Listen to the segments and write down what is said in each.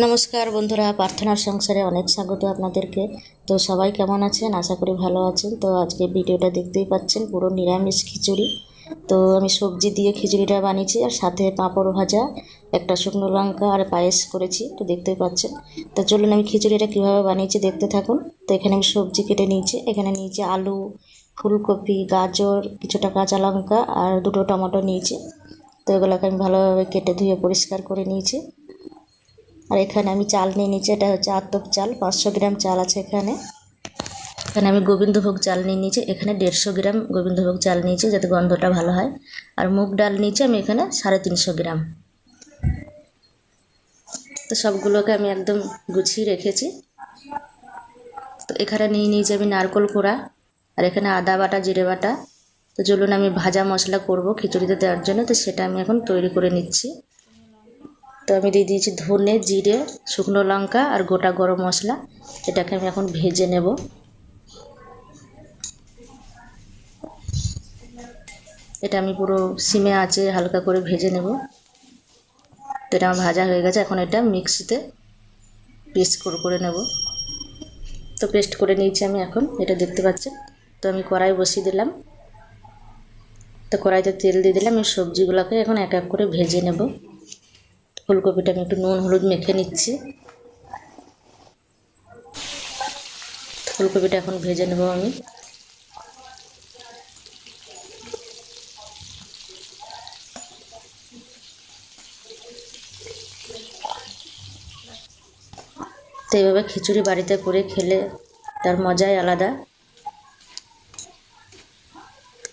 নমস্কার বন্ধুরা, প্রার্থনার সংসারে অনেক স্বাগত আপনাদেরকে। তো সবাই কেমন আছেন? আশা করি ভালো আছেন। তো আজকে ভিডিওটা দেখতেই পাচ্ছেন, পুরো নিরামিষ খিচুড়ি। তো আমি সবজি দিয়ে খিচুড়িটা বানিয়েছি, আর সাথে পাঁপড় ভাজা, একটা শুকনো লঙ্কা আর পায়েস করেছি। তো দেখতেই পাচ্ছেন। তো চলুন আমি খিচুড়িটা কীভাবে বানিয়েছি দেখতে থাকুন। তো এখানে আমি সবজি কেটে নিয়েছি। এখানে নিয়েছি আলু, ফুলকপি, গাজর, কিছুটা কাঁচা লঙ্কা আর দুটো টমেটো নিয়েছি। তো এগুলোকে আমি ভালোভাবে কেটে ধুয়ে পরিষ্কার করে নিয়েছি। আর এখানে আমি চাল নিয়ে নিয়েছি, এটা হচ্ছে আতপ চাল, 500 গ্রাম চাল আছে এখানে। এখানে আমি গোবিন্দভোগ চাল নিয়ে নিয়েছি, এখানে 150 গ্রাম গোবিন্দভোগ চাল নিয়েছি যাতে গন্ধটা ভালো হয়। আর মুগ ডাল নিয়েছি আমি এখানে 350 গ্রাম। তো সবগুলোকে আমি একদম গুছিয়ে রেখেছি। তো এখানে নিয়ে নিয়েছি আমি নারকেল কোড়া, আর এখানে আদা বাটা, জিরে বাটা। তো চলুন আমি ভাজা মশলা করব খিচুড়িতে দেওয়ার জন্য, তো সেটা আমি এখন তৈরি করে নিচ্ছি। তো আমি দিয়ে দিয়েছি ধনে, জিরে, শুকনো লঙ্কা আর গোটা গরম মশলা। এটাকে আমি এখন ভেজে নেব। এটা আমি পুরো সিমে আঁচে হালকা করে ভেজে নেব। তো এটা আমার ভাজা হয়ে গেছে, এখন এটা মিক্সিতে পেস্ট করে নেব। তো পেস্ট করে নিয়েছি আমি এখন, এটা দেখতে পাচ্ছেন। তো আমি কড়াই বসিয়ে দিলাম। তো কড়াইতে তেল দিয়ে দিলাম। আমি সবজিগুলোকে এখন এক এক করে ভেজে নেব। ফুলকপিটা আমি একটু নুন হলুদ মেখে নিচ্ছি। ফুলকপিটা এখন ভেজে নেব আমি। তো এইভাবে খিচুড়ি বাড়িতে করে খেলে তার মজাই আলাদা।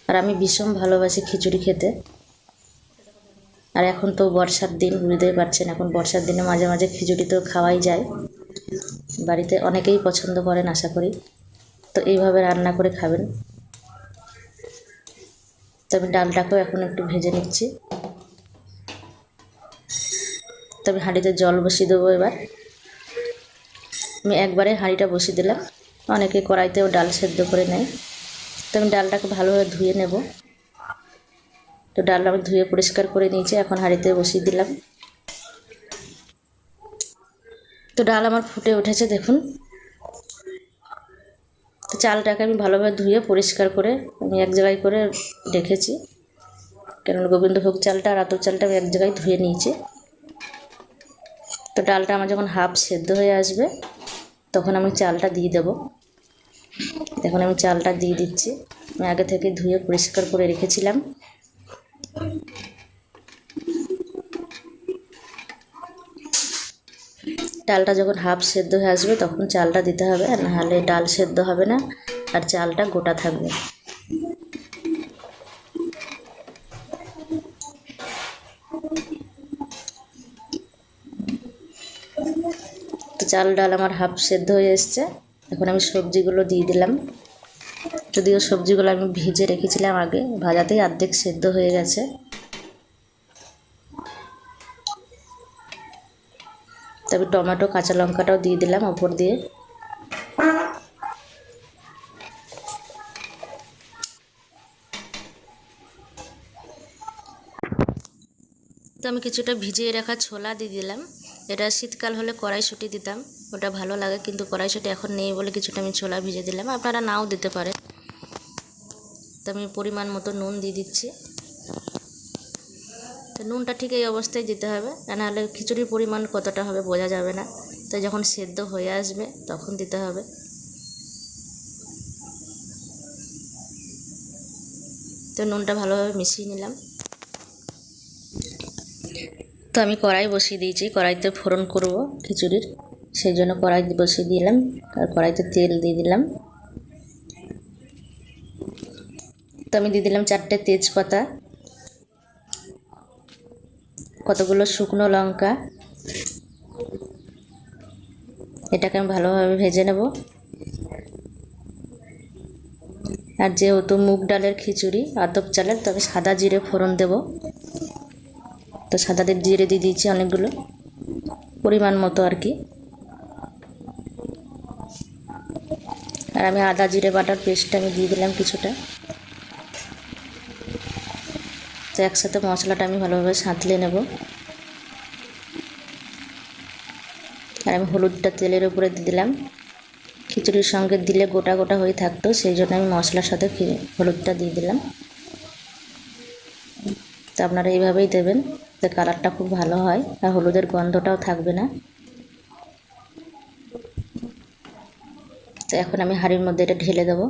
আর আমি ভীষণ ভালোবাসি খিচুড়ি খেতে। আর এখন তো বর্ষার দিন, বুঝতেই পারছেন, এখন বর্ষার দিনে মাঝে মাঝে খিচুড়ি তো খাওয়াই যায়। বাড়িতে অনেকেই পছন্দ করেন আশা করি। তো এইভাবে রান্না করে খাবেন। তো আমি ডালটাকেও এখন একটু ভেজে নিচ্ছি। তো আমি হাঁড়িতে জল বসিয়ে দেবো এবার। আমি একবারে হাঁড়িটা বসিয়ে দিলাম, অনেকে কড়াইতেও ডাল সেদ্ধ করে নেয়। তো আমি ডালটাকে ভালোভাবে ধুয়ে নেব। তো ডাল আমি ধুয়ে পরিষ্কার করে নিয়েছি, এখন হাঁড়িতে বসিয়ে দিলাম। তো ডাল আমার ফুটে উঠেছে দেখুন। তো চালটাকে আমি ভালোভাবে ধুয়ে পরিষ্কার করে আমি এক জায়গায় করে রেখেছি, কেননা গোবিন্দভোগ চালটা আর আতপ চালটা আমি এক জায়গায় ধুয়ে নিয়েছি। তো ডালটা আমার যখন হাফ সেদ্ধ হয়ে আসবে তখন আমি চালটা দিয়ে দেব। এখন আমি চালটা দিয়ে দিচ্ছি। আমি আগে থেকে ধুয়ে পরিষ্কার করে রেখেছিলাম। ডালটা যখন হাফ সেদ্ধ হয়ে আসবে তখন চালটা দিতে হবে, নাহলে ডাল সেদ্ধ হবে না আর চালটা গোটা থাকবে। তো চাল ডাল আমার হাফ সেদ্ধ হয়ে এসছে। এখন আমি সবজিগুলো দিয়ে দিলাম। যদিও সবজিগুলো আমি ভেজে রেখেছিলাম আগে, ভাজাতেই অর্ধেক সেদ্ধ হয়ে গেছে। তবে টমেটো কাঁচা লঙ্কাটাও দিয়ে দিলাম ওপর দিয়ে। তো আমি কিছুটা ভিজিয়ে রাখা ছোলা দিয়ে দিলাম। এটা শীতকাল হলে কড়াইশুঁটি দিতাম, ওটা ভালো লাগে, কিন্তু কড়াইশুঁটি এখন নেই বলে কিছুটা আমি ছোলা ভিজে দিলাম, আপনারা নাও দিতে পারেন। তো আমি পরিমাণ মতো নুন দিয়ে দিচ্ছি। তো নুনটা ঠিক এই অবস্থায় দিতে হবে, নাহলে খিচুড়ির পরিমাণ কতটা হবে বোঝা যাবে না। তো যখন সেদ্ধ হয়ে আসবে তখন দিতে হবে। তো নুনটা ভালোভাবে মিশিয়ে নিলাম। তো আমি কড়াই বসিয়ে দিয়েছি, কড়াইতে ফোড়ন করব খিচুড়ির, সেই জন্য কড়াই বসিয়ে দিলাম। আর কড়াইতে তেল দিয়ে দিলাম। তো আমি দিয়ে দিলাম 4টে তেজপাতা, কতগুলো শুকনো লঙ্কা। এটাকে আমি ভালোভাবে ভেজে নেব। আর যেহেতু মুগ ডালের খিচুড়ি আতপ চালের, তো আমি সাদা জিরে ফোড়ন দেব। তো সাদা জিরে দিয়ে দিয়েছি অনেকগুলো, পরিমাণ মতো আর কি। আর আমি আদা জিরে বাটার পেস্টটা আমি দিয়ে দিলাম কিছুটা। তো একসাথে মশলাটা আমি ভালোভাবে সাঁতলে নেব। আর আমি হলুদটা তেলের উপরে দিয়ে দিলাম। খিচুড়ির সঙ্গে দিলে গোটা গোটা হয়ে থাকতো, সেই জন্য আমি মশলার সাথে হলুদটা দিয়ে দিলাম। তো আপনারা এইভাবেই দেবেন, তো কালারটা খুব ভালো হয় আর হলুদের গন্ধটাও থাকবে না। তো এখন আমি হাঁড়ির মধ্যে এটা ঢেলে দেবো।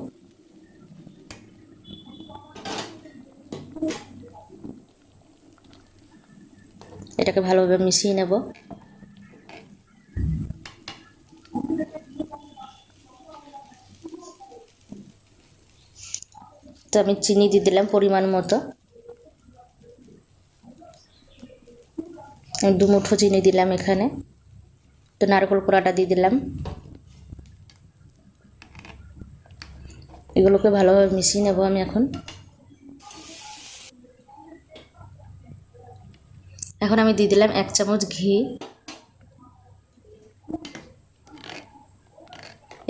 এটাকে ভালোভাবে মিশিয়ে নেব। তো আমি চিনি দিয়ে দিলাম পরিমাণ মতো। আমি 2 মুঠো চিনি দিলাম এখানে। তো নারকেল কোড়াটা দিয়ে দিলাম। এগুলোকে ভালোভাবে মিশিয়ে নেব আমি এখন। এখন আমি দিয়ে দিলাম 1 চামচ ঘি।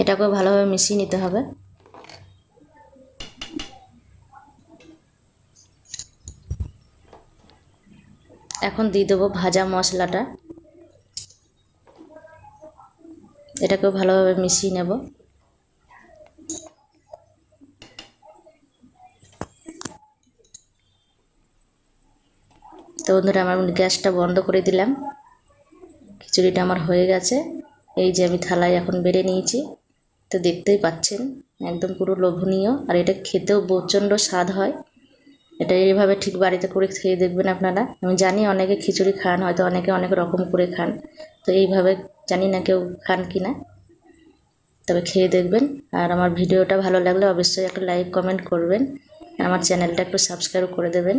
এটাকেও ভালোভাবে মিশিয়ে নিতে হবে। এখন দিয়ে দেবো ভাজা মশলাটা। এটাকেও ভালোভাবে মিশিয়ে নেব। তো বন্ধুরা, আমার গ্যাসটা বন্ধ করে দিলাম। খিচুড়িটা আমার হয়ে গেছে। এই যে আমি থালায় এখন বেড়ে নিয়েছি। তো দেখতেই পাচ্ছেন একদম পুরো লোভনীয়, আর এটা খেতেও প্রচণ্ড স্বাদ হয়। এটা এইভাবে ঠিক বাড়িতে করে খেয়ে দেখবেন আপনারা। আমি জানি অনেকে খিচুড়ি খান, হয়তো অনেকে অনেক রকম করে খান, তো এইভাবে জানি না কেউ খান কি না, তবে খেয়ে দেখবেন। আর আমার ভিডিওটা ভালো লাগলে অবশ্যই একটা লাইক কমেন্ট করবেন। আমার চ্যানেলটা একটু সাবস্ক্রাইব করে দেবেন,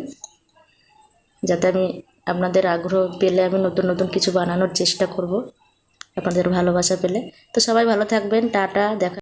যাতে আমি আপনাদের আগ্রহ পেলে আমি নতুন নতুন কিছু বানানোর চেষ্টা করব, আপনাদের ভালোবাসা পেলে। তো সবাই ভালো থাকবেন, টাটা, দেখা।